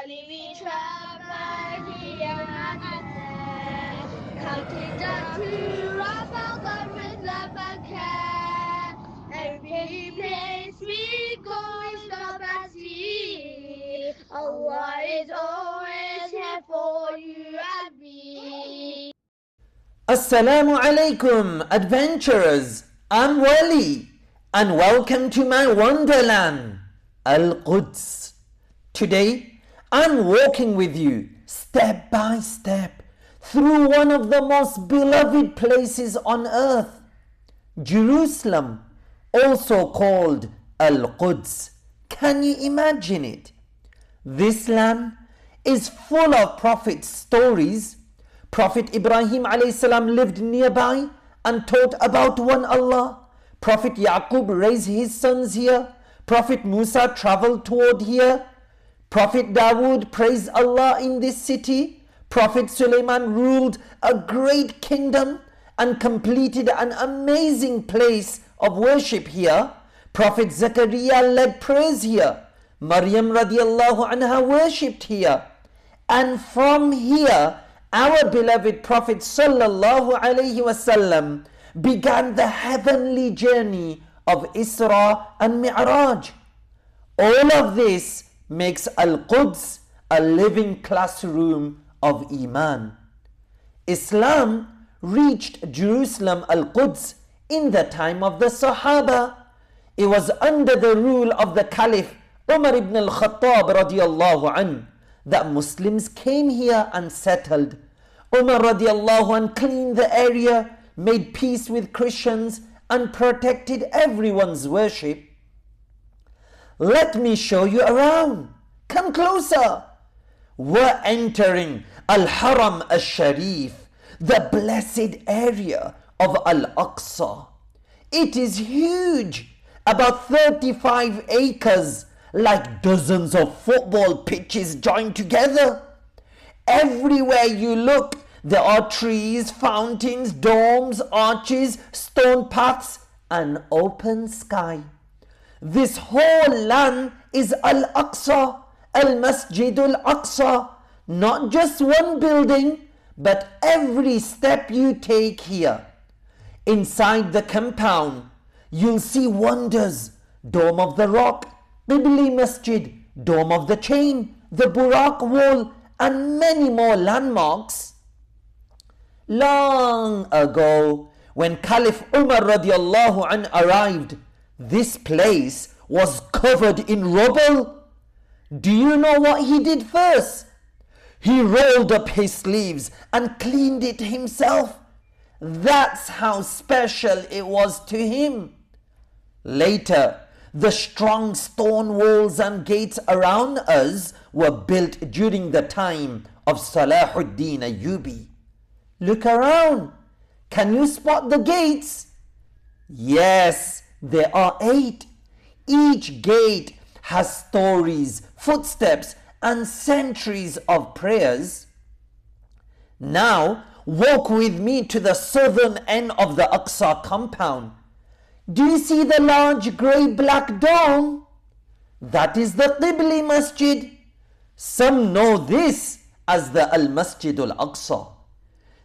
Wali, we travel here and there, counting down to Ramadan with love and care. Every place we go we stop and see, Allah is always here for you and me. Assalamu alaikum, adventurers. I'm Wali, and welcome to my Wonderland, Al-Quds. Today, I'm walking with you step by step through one of the most beloved places on earth, Jerusalem, also called Al-Quds. Can you imagine it? This land is full of Prophet stories. Prophet Ibrahim ﷺ lived nearby and taught about one Allah. Prophet Yaqub raised his sons here. Prophet Musa traveled toward here. Prophet Dawood praised Allah in this city. Prophet Suleiman ruled a great kingdom and completed an amazing place of worship here. Prophet Zechariah led praise here. Maryam radiallahu anha worshipped here. And from here, our beloved Prophet sallallahu alaihi wasallam began the heavenly journey of Isra and Mi'raj. All of this makes Al-Quds a living classroom of Eemaan. Islam reached Jerusalem, Al-Quds, in the time of the Sahaba. It was under the rule of the Caliph Umar ibn al-Khattab radiallahu anhu that Muslims came here and settled. Umar radiallahu anhu cleaned the area, made peace with Christians, and protected everyone's worship. Let me show you around. Come closer. We're entering Al-Haram al-Sharif, the blessed area of Al-Aqsa. It is huge, about 35 acres, like dozens of football pitches joined together. Everywhere you look, there are trees, fountains, domes, arches, stone paths, and open sky. This whole land is Al-Aqsa, Al-Masjid Al-Aqsa. Not just one building, but every step you take here. Inside the compound, you'll see wonders: Dome of the Rock, Qibli Masjid, Dome of the Chain, the Burak Wall, and many more landmarks. Long ago, when Caliph Umar radiallahu anhu arrived, this place was covered in rubble. Do you know what he did first? He rolled up his sleeves and cleaned it himself. That's how special it was to him. Later, the strong stone walls and gates around us were built during the time of Salahuddin Ayyubi. Look around. Can you spot the gates? Yes, there are 8. Each gate has stories, footsteps, and centuries of prayers. Now, walk with me to the southern end of the Aqsa compound. Do you see the large grey-black dome? That is the Qibli Masjid. Some know this as the Al-Masjid Al-Aqsa.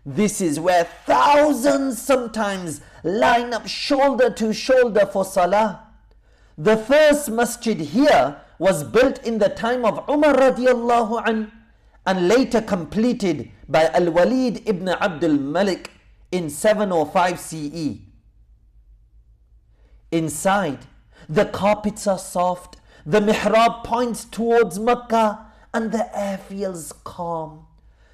This is where thousands sometimes line up shoulder to shoulder for Salah. The first masjid here was built in the time of Umar radiallahu anhu and later completed by Al-Walid ibn Abdul Malik in 705 CE. Inside, the carpets are soft, the mihrab points towards Mecca, and the air feels calm.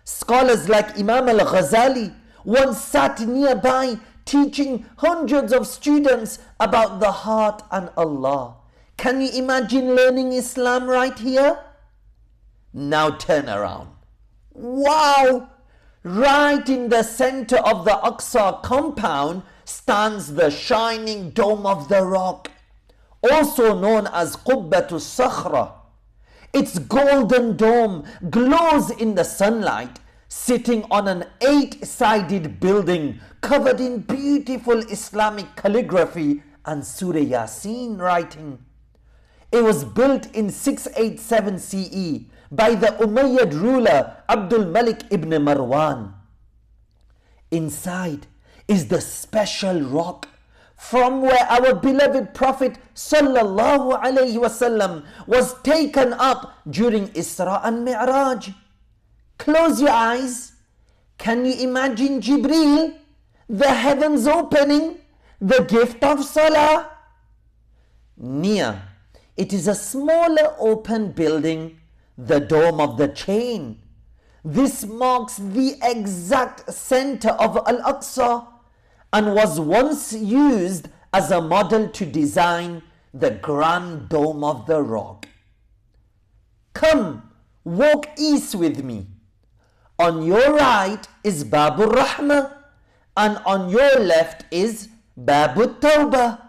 Scholars like Imam al-Ghazali once sat nearby teaching hundreds of students about the heart and Allah. Can you imagine learning Islam right here? Now turn around. Wow! Right in the center of the Aqsa compound stands the shining Dome of the Rock, also known as Qubbatul Sakhra. Its golden dome glows in the sunlight, sitting on an 8-sided building covered in beautiful Islamic calligraphy and Surah Yasin writing. It was built in 687 CE by the Umayyad ruler Abdul Malik ibn Marwan. Inside is the special rock from where our beloved Prophet sallallahu alaihi wasallam was taken up during Isra and Mi'raj. Close your eyes. Can you imagine Jibreel, the heavens opening, the gift of Salah? Near, it is a smaller open building, the Dome of the Chain. This marks the exact center of Al-Aqsa and was once used as a model to design the Grand Dome of the Rock. Come, walk east with me. On your right is Babur Rahmah and on your left is Babut Tawbah.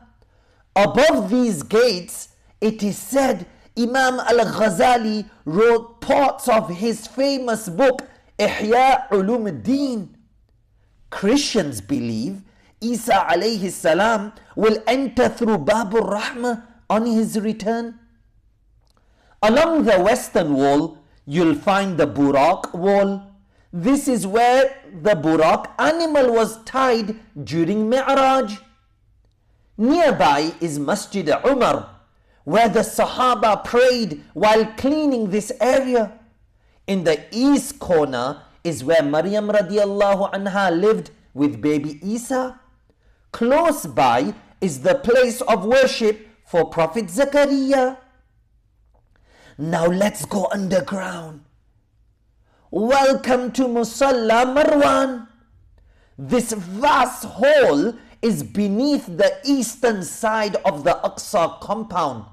Above these gates, it is said Imam Al-Ghazali wrote parts of his famous book Ihya Ulumuddin. Christians believe Isa alayhi salam will enter through Babur Rahmah on his return. Along the western wall, you'll find the Buraq wall. This is where the Buraq animal was tied during Mi'raj. Nearby is Masjid Umar, where the Sahaba prayed while cleaning this area. In the east corner is where Maryam radiallahu anha lived with baby Isa. Close by is the place of worship for Prophet Zakaria. Now let's go underground. Welcome to Musalla Marwan. This vast hall is beneath the eastern side of the Aqsa compound.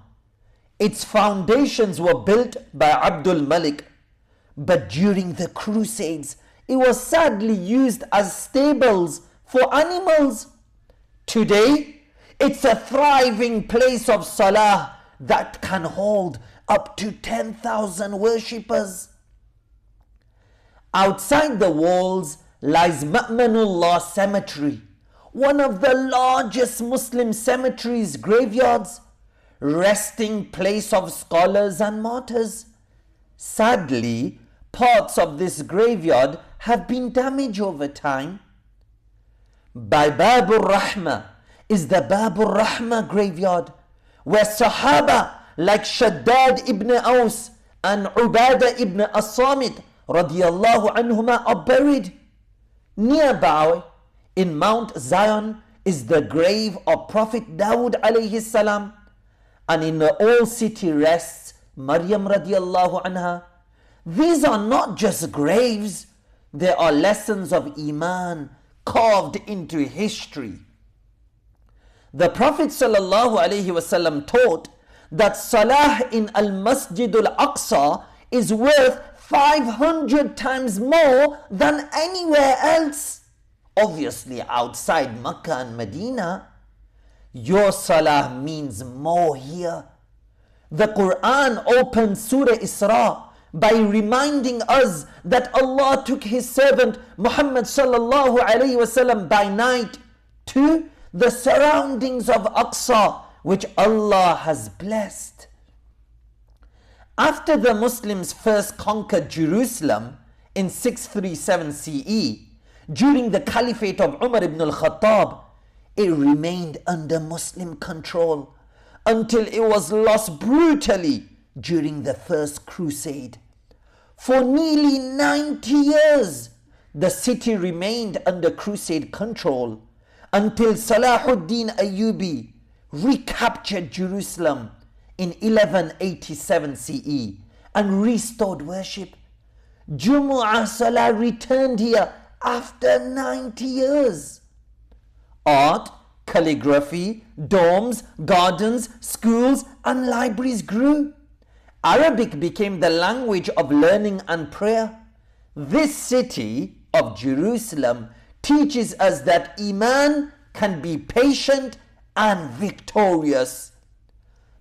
Its foundations were built by Abdul Malik, but during the Crusades, it was sadly used as stables for animals. Today, it's a thriving place of salah that can hold up to 10,000 worshippers. Outside the walls lies Ma'manullah Cemetery, one of the largest Muslim cemeteries, graveyards, resting place of scholars and martyrs. Sadly, parts of this graveyard have been damaged over time. By Babur Rahmah is the Babur Rahmah graveyard, where Sahaba like Shaddad ibn Aus and Ubadah ibn As-Samit radiyallahu anhuma are buried. Nearby in Mount Zion is the grave of Prophet Dawood alayhi salam, and in the old city rests Maryam radiallahu anha. These are not just graves, they are lessons of Eemaan carved into history. The Prophet sallallahu alaihi wasallam taught that Salah in Al-Masjid Al-Aqsa is worth 500 times more than anywhere else. Obviously outside Makkah and Medina. Your Salah means more here. The Quran opens Surah Isra by reminding us that Allah took His servant Muhammad sallallahu alayhi wasallam by night to the surroundings of Aqsa, which Allah has blessed. After the Muslims first conquered Jerusalem in 637 CE, during the Caliphate of Umar ibn al-Khattab, it remained under Muslim control until it was lost brutally during the First Crusade. For nearly 90 years, the city remained under Crusade control until Salahuddin Ayyubi recaptured Jerusalem in 1187 CE and restored worship. Jumu'ah Salah returned here after 90 years. Art, calligraphy, domes, gardens, schools and libraries grew. Arabic became the language of learning and prayer. This city of Jerusalem teaches us that Eemaan can be patient and victorious.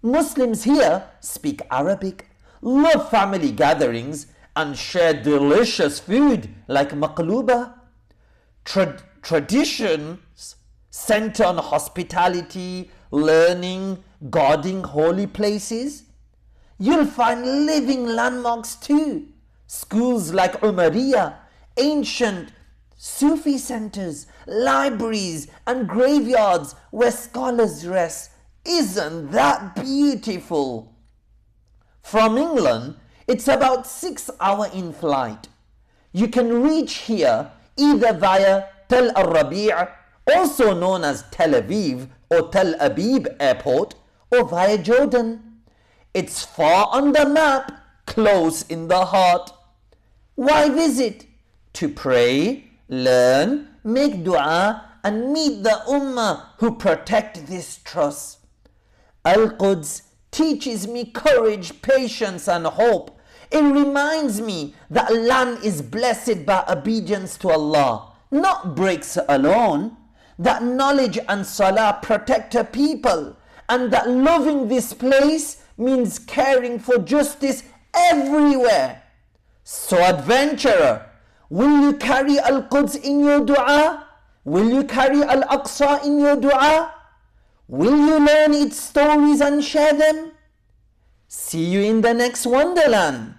Muslims here speak Arabic, love family gatherings and share delicious food like maqluba. Traditions center on hospitality, learning, guarding holy places. You'll find living landmarks too. Schools like Umariya, ancient Sufi centers, libraries and graveyards where scholars rest. Isn't that beautiful? From England, it's about 6 hours in flight. You can reach here either via Tel Al-Rabi', also known as Tel Aviv or Tel Abib Airport, or via Jordan. It's far on the map, close in the heart. Why visit? To pray, learn, make dua, and meet the ummah who protect this trust. Al-Quds teaches me courage, patience, and hope. It reminds me that land is blessed by obedience to Allah, not bricks alone. That knowledge and salah protect a people, and that loving this place means caring for justice everywhere. So adventurer, will you carry Al-Quds in your dua? Will you carry Al-Aqsa in your dua? Will you learn its stories and share them? See you in the next Wonderland.